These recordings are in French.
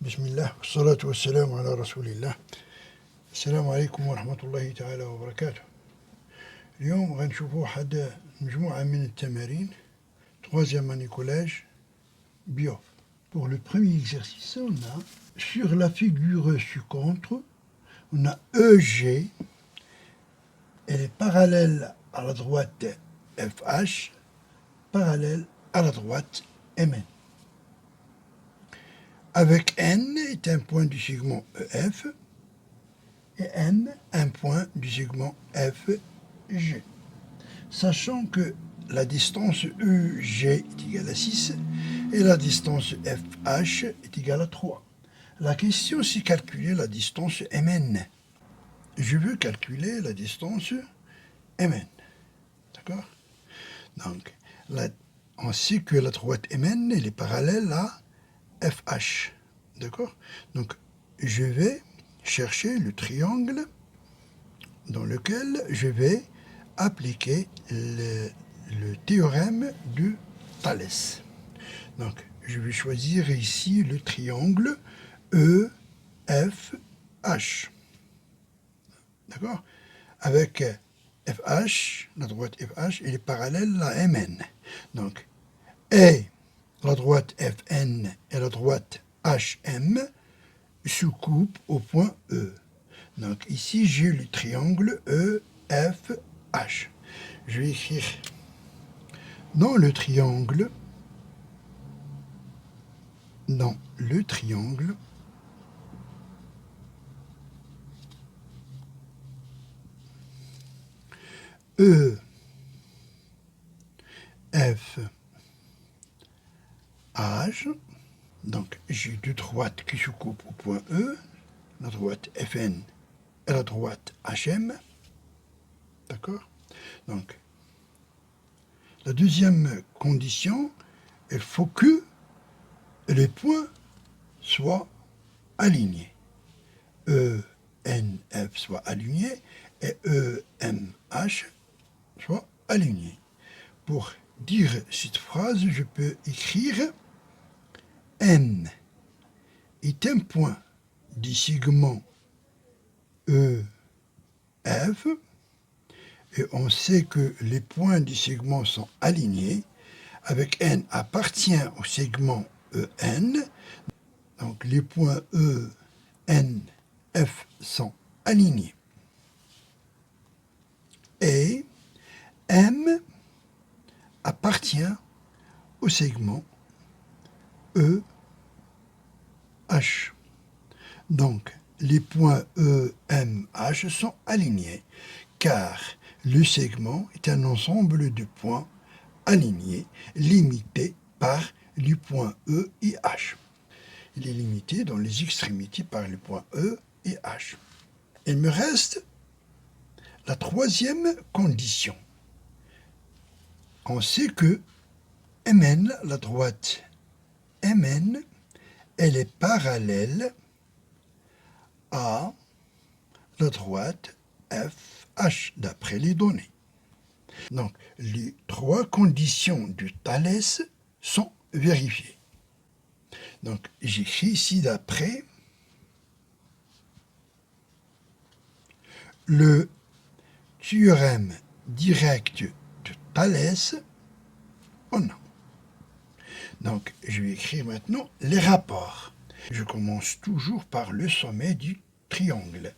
بسم الله والصلاة والسلام على رسول الله. السلام عليكم ورحمة الله تعالى وبركاته. اليوم غنشوفوا واحد مجموعة من التمارين troisième année collège bio. Pour le premier exercice, on a sur la figure ci-contre, on a EG, elle est parallèle à la droite FH, parallèle à la droite MN. Avec N est un point du segment EF et N un point du segment FG. Sachant que la distance EG est égale à 6 et la distance FH est égale à 3. La question c'est calculer la distance MN. Je veux calculer la distance MN. D'accord? Donc, on sait que la droite MN elle est parallèle à FH. D'accord? Donc, je vais chercher le triangle dans lequel je vais appliquer le théorème de Thalès. Donc, je vais choisir ici le triangle EFH. D'accord? Avec FH, la droite FH, elle est parallèle à MN. Donc, et la droite FN et la droite HM se coupent au point E. Donc ici, j'ai le triangle EFH. Je vais écrire dans le triangle EFH. Donc, j'ai deux droites qui se coupent au point E, la droite FN et la droite HM. D'accord? Donc, la deuxième condition, il faut que les points soient alignés. ENF soit aligné et EMH soit aligné. Pour dire cette phrase, je peux écrire N est un point du segment EF et on sait que les points du segment sont alignés. Avec N appartient au segment EN. Donc les points E, N, F sont alignés. Et M appartient au segment E, H. Donc, les points E, M, H sont alignés, car le segment est un ensemble de points alignés, limité par les points E et H. Il est limité dans les extrémités par les points E et H. Il me reste la troisième condition. On sait que MN, la droite MN, elle est parallèle à la droite FH, d'après les données. Donc, les trois conditions de Thalès sont vérifiées. Donc, j'écris ici d'après le théorème direct de Thalès. Oh non. Donc, je vais écrire maintenant les rapports. Je commence toujours par le sommet du triangle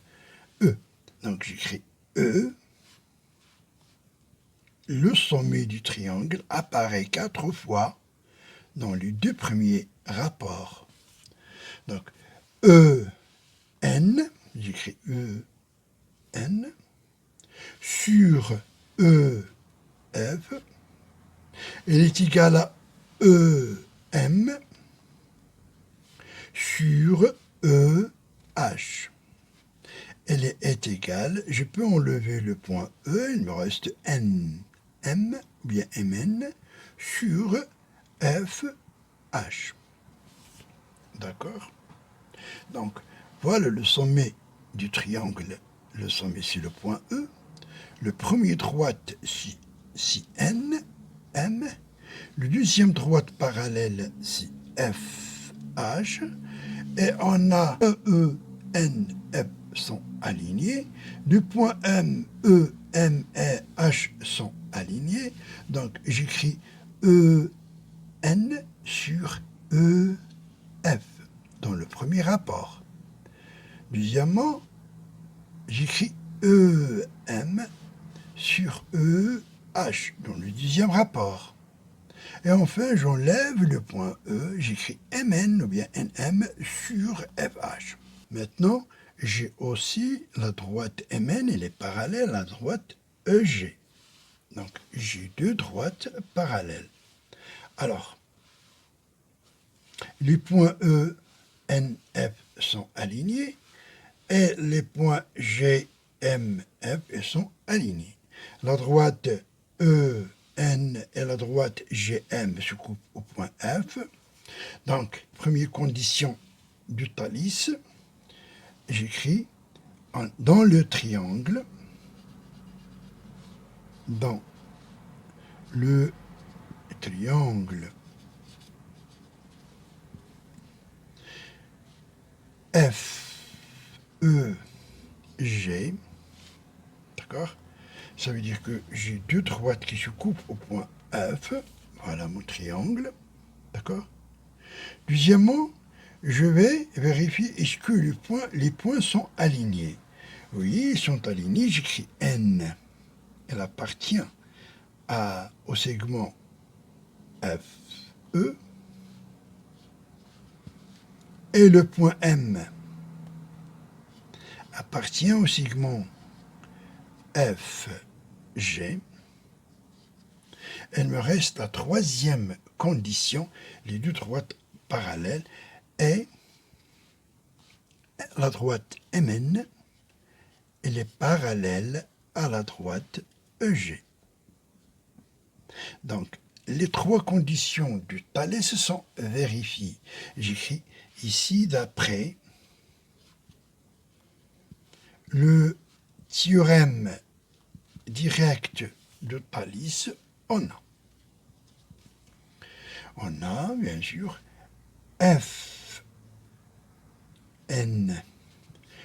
E. Donc, j'écris E. Le sommet du triangle apparaît 4 fois dans les deux premiers rapports. Donc, EN, j'écris EN, sur EF, elle est égale à EM sur EH. Elle est égale, je peux enlever le point E, il me reste NM, ou bien MN, sur FH. D'accord? Donc, voilà le sommet du triangle. Le sommet, c'est le point E. Le premier droite, c'est N, M. Le deuxième droite parallèle, c'est FH. et on a E, N, F sont alignés, du point M, E, M et H sont alignés, donc j'écris E, N sur E, F dans le premier rapport. Deuxièmement, j'écris E, M sur E, H dans le deuxième rapport. Et enfin, j'enlève le point E, j'écris Mn ou bien Nm sur FH. Maintenant, j'ai aussi la droite Mn, elle est parallèle à la droite EG. Donc, j'ai deux droites parallèles. Alors, les points E, N, F sont alignés et les points G, M, F sont alignés. La droite E, N et la droite GM se coupent au point F. Donc, première condition du Thalys, j'écris dans le triangle, F, E, G, d'accord? Ça veut dire que j'ai deux droites qui se coupent au point F. Voilà mon triangle. D'accord? Deuxièmement, je vais vérifier est-ce que les points sont alignés. Oui, ils sont alignés. J'écris N. Elle appartient au segment FE. Et le point M appartient au segment FG. Il me reste la troisième condition, les deux droites parallèles, et la droite MN, elle est parallèle à la droite EG. Donc, les trois conditions du Thalès sont vérifiées. J'écris ici d'après le théorème direct de Thalès, on a bien sûr F N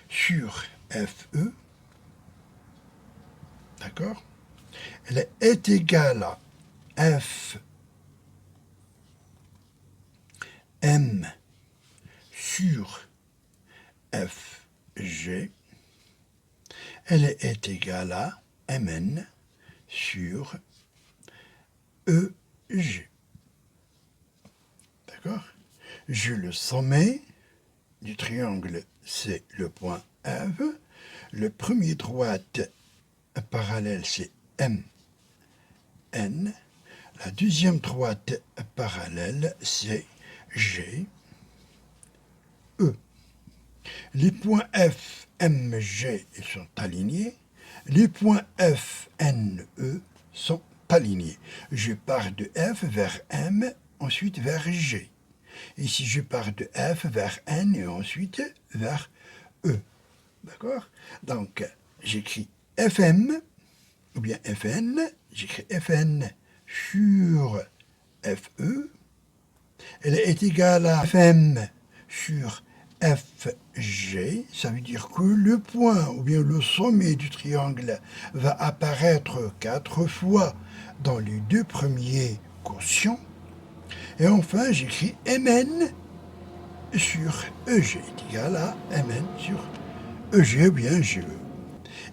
sur FE, d'accord? Elle est égale à F M sur FG, elle est égale à Mn sur EG. D'accord? J'ai le sommet du triangle, c'est le point F. Le premier droite parallèle, c'est M, N. La deuxième droite parallèle, c'est G, E. Les points F, M, G sont alignés. Les points F, N, E sont alignés. Je pars de F vers M, ensuite vers G. Ici, je pars de F vers N et ensuite vers E. D'accord? Donc, j'écris Fm, ou bien Fn, j'écris Fn sur Fe. Elle est égale à Fm sur FG, ça veut dire que le point, ou bien le sommet du triangle, va apparaître 4 fois dans les deux premiers quotients. Et enfin, j'écris Mn sur EG est égal à Mn sur EG ou bien GE.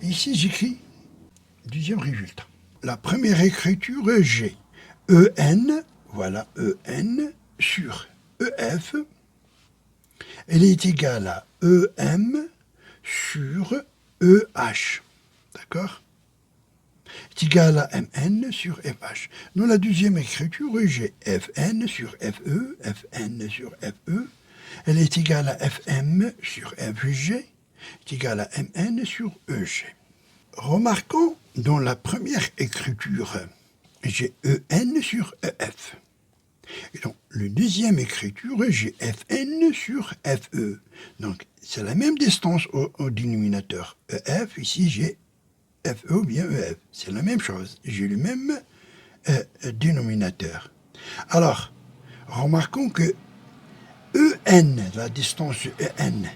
Ici, j'écris deuxième résultat. La première écriture est G. En, voilà En sur EF, elle est égale à EM sur EH. D'accord? C'est égal à Mn sur FH. Dans la deuxième écriture, j'ai Fn sur Fe, Fn sur Fe. Elle est égale à Fm sur FG, est égale à Mn sur EG. Remarquons dans la première écriture, j'ai En sur EF. Et donc, la deuxième écriture, j'ai Fn sur Fe. Donc, c'est la même distance au dénominateur EF. Ici, j'ai Fe ou bien EF. C'est la même chose. J'ai le même dénominateur. Alors, remarquons que EN, la distance EN,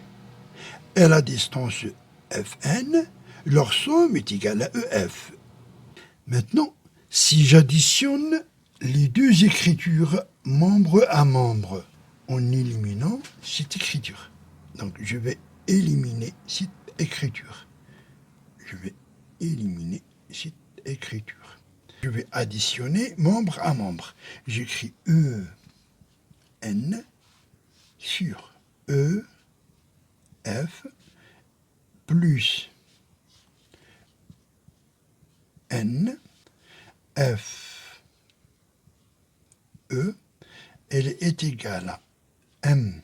et la distance FN, leur somme est égale à EF. Maintenant, si j'additionne les deux écritures membre à membre en éliminant cette écriture, donc je vais éliminer cette écriture. Je vais éliminer cette écriture. Je vais additionner membre à membre. J'écris EN sur EF plus N F E, elle est égale à M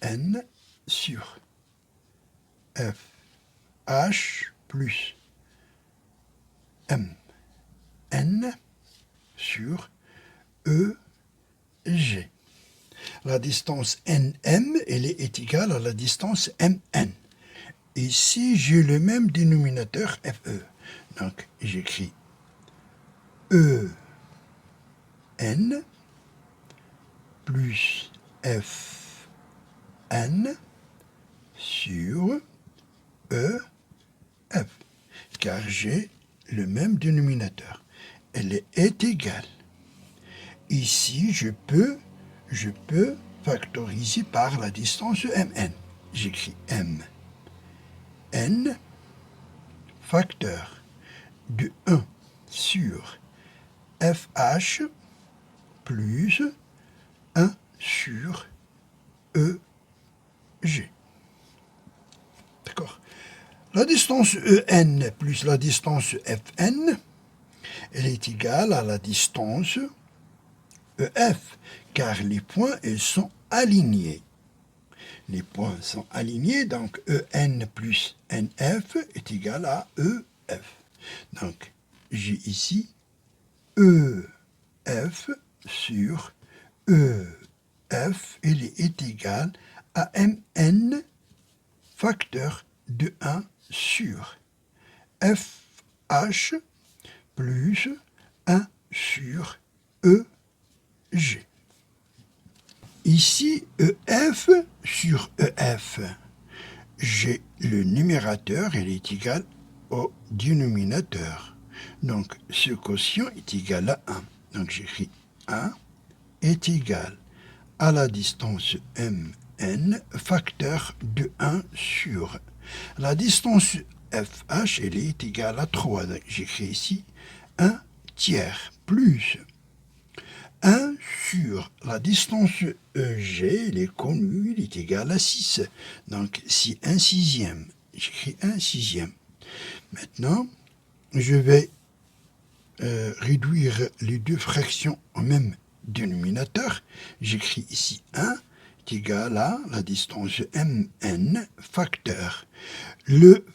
N sur F H plus M N sur E G. La distance NM, elle est égale à la distance MN. Ici, j'ai le même dénominateur FE. Donc, j'écris EN plus FN sur EF, car j'ai le même dénominateur. Elle est égale. Ici, je peux factoriser par la distance MN. J'écris M N facteur de 1 sur FH plus 1 sur EG. D'accord? La distance EN plus la distance FN, elle est égale à la distance EF, car les points, ils sont alignés. Les points sont alignés, donc EN plus NF est égal à EF. Donc, j'ai ici EF sur EF, il est égal à MN facteur de 1 sur FH plus 1 sur EG. Ici, EF sur EF, j'ai le numérateur, il est égal au dénominateur. Donc, ce quotient est égal à 1. Donc, j'écris 1 est égal à la distance MN facteur de 1 sur. La distance FH, elle est égale à 3. Donc, j'écris ici 1 tiers plus 1 sur la distance EG, elle est connue, elle est égale à 6. Donc, si 1 sixième, j'écris 1 sixième. Maintenant, je vais réduire les deux fractions au même dénominateur. J'écris ici 1 est égal à la distance MN facteur. Le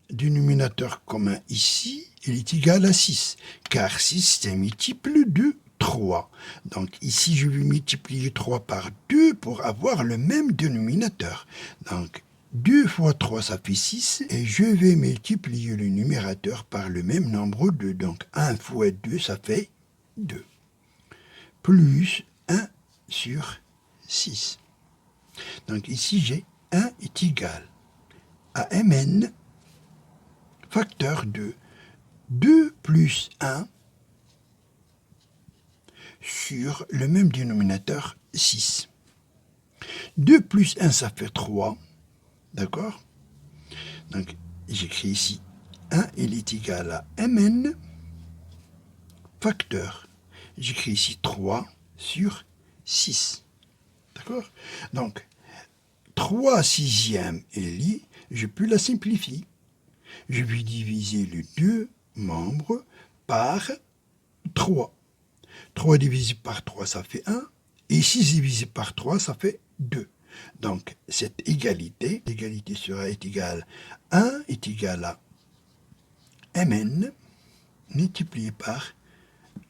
dénominateur commun ici, il est égal à 6, car 6 c'est un multiple de 3. Donc ici, je vais multiplier 3 par 2 pour avoir le même dénominateur. Donc 2 fois 3, ça fait 6, et je vais multiplier le numérateur par le même nombre 2. Donc 1 fois 2, ça fait 2. Plus 1 sur 6. Donc ici, j'ai 1 est égal à Mn facteur de 2 plus 1 sur le même dénominateur 6. 2 plus 1, ça fait 3. D'accord? Donc, j'écris ici 1, il est égal à Mn facteur. J'écris ici 3 sur 6. D'accord? Donc, 3 sixièmes, je peux la simplifier. Je vais diviser les deux membres par 3. 3 divisé par 3, ça fait 1. Et 6 divisé par 3, ça fait 2. Donc, cette égalité sera égale à 1 est égal à Mn multiplié par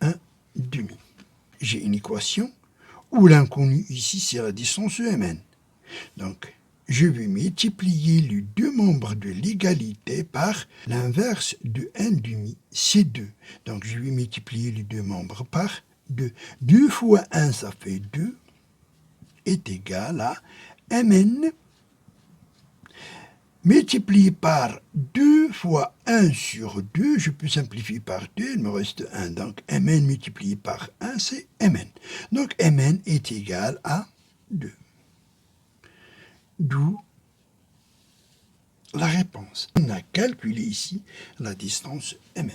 1 demi. J'ai une équation où l'inconnu ici, c'est la distance Mn. Donc, je vais multiplier les deux membres de l'égalité par l'inverse de 1 demi, c'est 2. Donc, je vais multiplier les deux membres par 2. 2 fois 1, ça fait 2. est égal à mn multiplié par 2 fois 1 sur 2, je peux simplifier par 2, il me reste 1, donc mn multiplié par 1, c'est mn. Donc mn est égal à 2. D'où la réponse. On a calculé ici la distance mm.